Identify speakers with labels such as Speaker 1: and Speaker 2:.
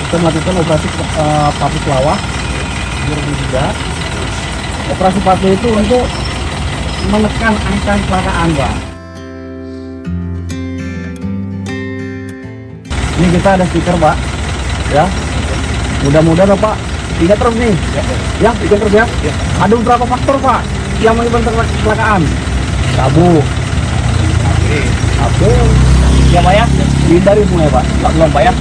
Speaker 1: kita melakukan operasi patuh pelawak 2003. Operasi patuh itu untuk menekan angka kecelakaan, Pak. Ini kita ada stiker, Pak, ya. Mudah-mudahan Bapak ingat terus nih, ya, ingat terus ya. Ada beberapa faktor, Pak, yang menyebabkan kecelakaan. Tabu, HP, ya Pak ya, hindari semua ya Pak, nggak belum Pak ya.